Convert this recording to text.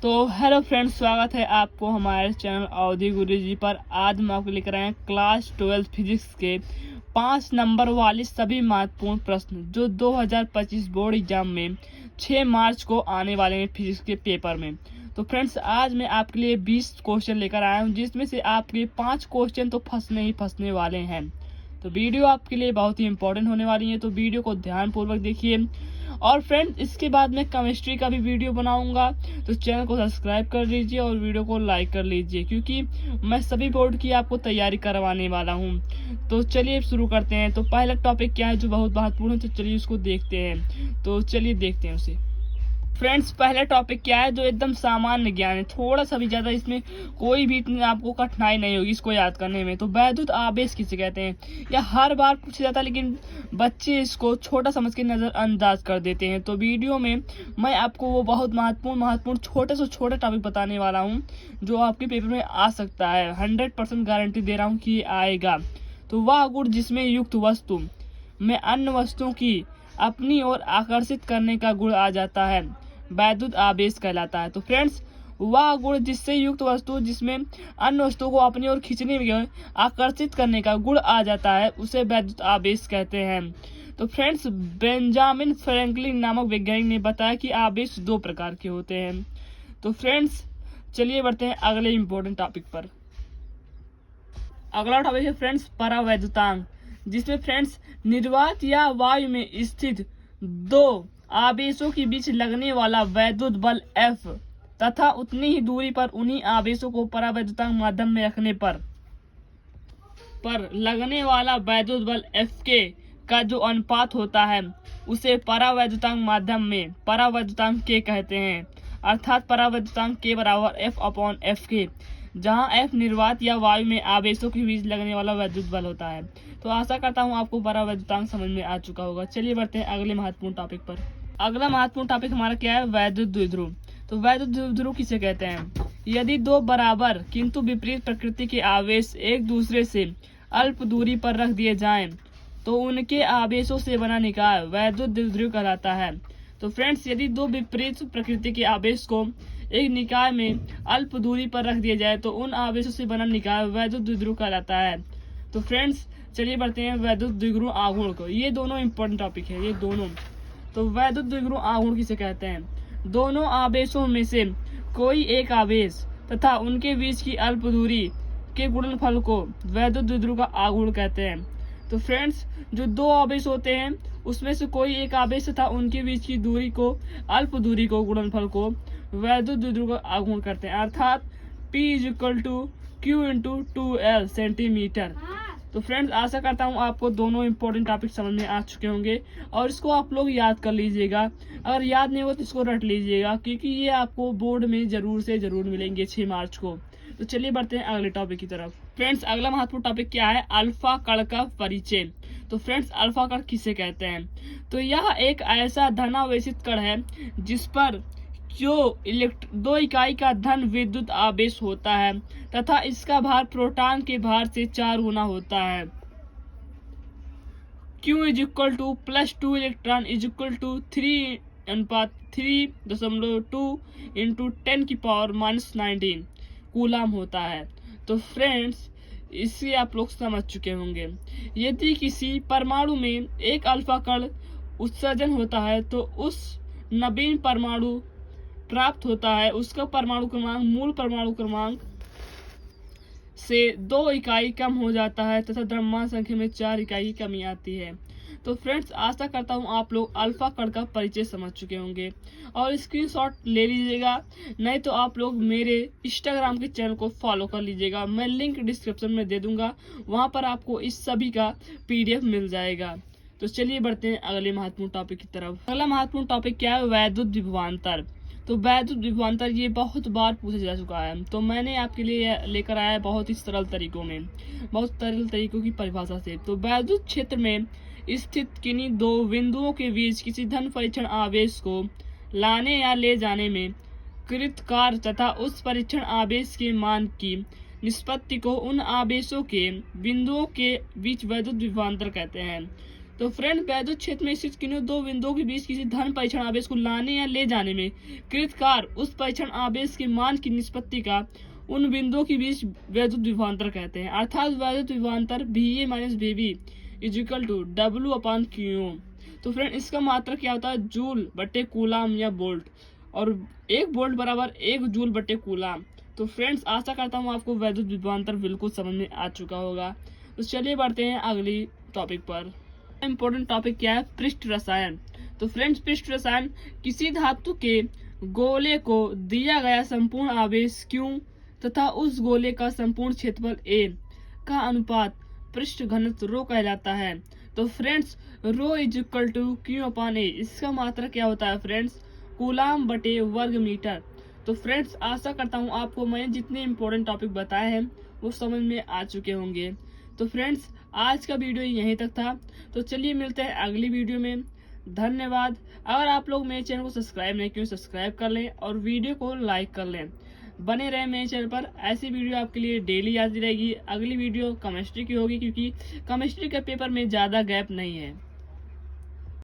तो hello friends, स्वागत है आपको हमारे चैनल अवधि गुरुजी पर। आज हम आपको लेकर आए हैं क्लास 12 फिजिक्स के 5 नंबर वाले सभी महत्वपूर्ण प्रश्न जो 2025 बोर्ड एग्जाम में 6 मार्च को आने वाले हैं फिजिक्स के पेपर में। तो फ्रेंड्स, आज मैं आपके लिए 20 क्वेश्चन लेकर आया हूं, जिसमें से आपके 5 क्वेश्चन तो फंसने ही फंसने वाले हैं। तो वीडियो आपके लिए बहुत ही इंपॉर्टेंट होने वाली है, तो वीडियो को ध्यानपूर्वक देखिए। और फ्रेंड्स, इसके बाद मैं केमिस्ट्री का भी वीडियो बनाऊंगा, तो चैनल को सब्सक्राइब कर लीजिए और वीडियो को लाइक कर लीजिए, क्योंकि मैं सभी बोर्ड की आपको तैयारी करवाने वाला हूं। तो चलिए शुरू करते हैं। तो पहला टॉपिक क्या है जो बहुत महत्वपूर्ण है, तो चलिए उसको देखते हैं। तो चलिए देखते हैं उसे। फ्रेंड्स, पहला टॉपिक क्या है जो एकदम सामान्य ज्ञान है, थोड़ा सा भी ज्यादा इसमें कोई भी इतनी आपको कठिनाई नहीं होगी इसको याद करने में। तो वैद्युत आवेश किसे कहते हैं? यह हर बार पूछा जाता है, लेकिन बच्चे इसको छोटा समझ के नजरअंदाज कर देते हैं। तो वीडियो में मैं आपको वो बहुत महत्वपूर्ण छोटे से छोटे टॉपिक बताने वाला हूँ जो आपके पेपर में आ सकता है। 100% गारंटी दे रहा हूँ कि आएगा। तो वह गुण जिसमें युक्त वस्तु में अन्य वस्तुओं की अपनी ओर आकर्षित करने का गुण आ जाता है, वैद्युत आवेश कहलाता है। तो फ्रेंड्स, वह गुण जिससे युक्त वस्तु जिसमें अन्य वस्तुओं को अपनी ओर खींचने में आकर्षित करने का गुण आ जाता है, उसे वैद्युत आवेश कहते हैं। तो फ्रेंड्स, बेंजामिन फ्रैंकलिन नामक वैज्ञानिक ने बताया कि आवेश 2 प्रकार के होते हैं। तो फ्रेंड्स, चलिए बढ़ते हैं अगले इंपॉर्टेंट टॉपिक पर। अगला टॉपिक है फ्रेंड्स परावैद्युतांक, जिसमें फ्रेंड्स निर्वात या वायु में स्थित 2 आवेशों के बीच लगने वाला वैद्युत बल F तथा उतनी ही दूरी पर उन्हीं आवेशों को परावैद्युतांक माध्यम में रखने पर लगने वाला वैद्युत बल F के का जो अनुपात होता है, उसे परावैद्युतांक माध्यम में परावैद्युतांक K कहते हैं। अर्थात परावैद्युतांक K बराबर F/F K, जहां F निर्वात या वायु में आवेशों के बीच लगने वाला वैद्युत बल होता है। तो आशा करता हूं आपको परावैद्युतांक समझ में आ चुका होगा। चलिए बढ़ते हैं अगले महत्वपूर्ण टॉपिक पर। अगला महत्वपूर्ण टॉपिक हमारा क्या है? वैद्युत द्विध्रुव। तो वैद्युत द्विध्रुव किसे कहते हैं? यदि 2 बराबर किंतु विपरीत प्रकृति के आवेश एक दूसरे से अल्प दूरी पर रख दिए जाएं, तो उनके आवेशों से बना निकाय वैद्युत द्विध्रुव कहलाता है। तो फ्रेंड्स, यदि 2 विपरीत प्रकृति के आवेश को एक निकाय में अल्प दूरी पर रख दिया जाए, तो उन आवेशों से बना निकाय वैद्युत द्विध्रुव कहलाता है। तो फ्रेंड्स, चलिए बढ़ते हैं वैद्युत द्विध्रुव आघूर्ण को। ये दोनों इंपॉर्टेंट टॉपिक है, ये दोनों। तो वैद्युत द्विध्रुव आघूर्ण किसे कहते हैं? दोनों आवेशों में से कोई एक आवेश तथा उनके बीच की अल्प दूरी के गुणनफल को वैद्युत द्विध्रुव का आघूर्ण कहते हैं। तो फ्रेंड्स, जो 2 आवेश होते हैं उसमें से कोई एक आवेश तथा उनके बीच की दूरी को अल्प दूरी को गुणनफल को वैद्युत द्विध्रुव का आघूर्ण करते हैं। अर्थात P = Q × 2L सेंटीमीटर। तो फ्रेंड्स, आशा करता हूँ आपको दोनों इंपॉर्टेंट टॉपिक समझ में आ चुके होंगे और इसको आप लोग याद कर लीजिएगा। अगर याद नहीं हो तो इसको रट लीजिएगा, क्योंकि ये आपको बोर्ड में जरूर से जरूर मिलेंगे 6 मार्च को। तो चलिए बढ़ते हैं अगले टॉपिक की तरफ। फ्रेंड्स, अगला महत्वपूर्ण टॉपिक क्या है? अल्फा कण का परिचय। तो फ्रेंड्स, अल्फा कण किसे कहते हैं? तो यह एक ऐसा धनावेशित कण है जिस पर जो 2 इकाई का धन विद्युत आवेश होता है तथा इसका भार प्रोटॉन के भार से 4 गुना होता है। Q = +2 इलेक्ट्रॉन = 3:3.2 × 10⁻⁻19 कूलम होता है। तो फ्रेंड्स, इसे आप लोग समझ चुके होंगे। यदि किसी परमाणु में एक अल्फा कण उत्सर्जन होता है, तो उस नवीन परमाणु प्राप्त होता है, उसका परमाणु क्रमांक मूल परमाणु क्रमांक से 2 इकाई कम हो जाता है तथा द्रव्यमान संख्या में 4 इकाई की कमी आती है। तो फ्रेंड्स, आशा करता हूँ आप लोग अल्फा कण का परिचय समझ चुके होंगे और स्क्रीनशॉट ले लीजिएगा, नहीं तो आप लोग मेरे इंस्टाग्राम के चैनल को फॉलो कर लीजिएगा। मैं लिंक डिस्क्रिप्शन में दे दूंगा, वहां पर आपको इस सभी का PDF मिल जाएगा। तो चलिए बढ़ते हैं अगले महत्वपूर्ण टॉपिक की तरफ। अगला महत्वपूर्ण टॉपिक क्या है? वैद्युत विभवांतर। तो वैद्युत विभवांतर ये बहुत बार पूछा जा चुका है, तो मैंने आपके लिए लेकर आया बहुत ही सरल तरीकों में, बहुत सरल तरीकों की परिभाषा से। तो वैद्युत क्षेत्र में स्थित किन्हीं 2 बिंदुओं के बीच किसी धन परीक्षण आवेश को लाने या ले जाने में कृत कार्य तथा उस परीक्षण आवेश के मान की निष्पत्ति को उन आवेशों के बिंदुओं के बीच वैद्युत विभवांतर कहते हैं। तो फ्रेंड वैद्युत क्षेत्र में स्थित किन्हीं दो बिंदुओं के बीच किसी धन परीक्षण आवेश को लाने या ले जाने में कृतकार उस परीक्षण आवेश के मान की निष्पत्ति का उन बिंदुओं के बीच वैद्युत विभवांतर कहते हैं। अर्थात वैद्युत विभवांतर VA minus VB is equal to W/Q। तो फ्रेंड इसका मात्रक क्या होता है? जूल बटे कूलाम या वोल्ट, और 1 वोल्ट बराबर 1 जूल बटे कूलाम। तो फ्रेंड्स आशा करता हूँ आपको वैद्युत विभवांतर बिल्कुल समझ में आ चुका होगा। तो चलिए बढ़ते हैं अगली टॉपिक पर। इम्पोर्टेंट टॉपिक क्या है? पृष्ठ रसायन। तो फ्रेंड्स पृष्ठ रसायन किसी धातु के गोले को दिया गया संपूर्ण आवेश Q तथा उस गोले का संपूर्ण क्षेत्रफल A का अनुपात पृष्ठ घनत्व रो कहलाता है। तो friends rho is equal to Q/A। इसका मात्रक क्या होता है फ्रेंड्स? कूलाम बटे वर्ग मीटर। तो फ्रेंड्स आशा करता हूँ आपको मैंने जितने इम्पोर्टेंट टॉपिक बताए हैं वो समझ में आ चुके होंगे। तो फ्रेंड्स आज का वीडियो यहीं तक था। तो चलिए मिलते हैं अगली वीडियो में। धन्यवाद। अगर आप लोग मेरे चैनल को सब्सक्राइब नहीं किए सब्सक्राइब कर लें और वीडियो को लाइक कर लें। बने रहे मेरे चैनल पर, ऐसी वीडियो आपके लिए डेली आती रहेगी। अगली वीडियो केमिस्ट्री की होगी क्योंकि केमिस्ट्री के पेपर में ज़्यादा गैप नहीं है।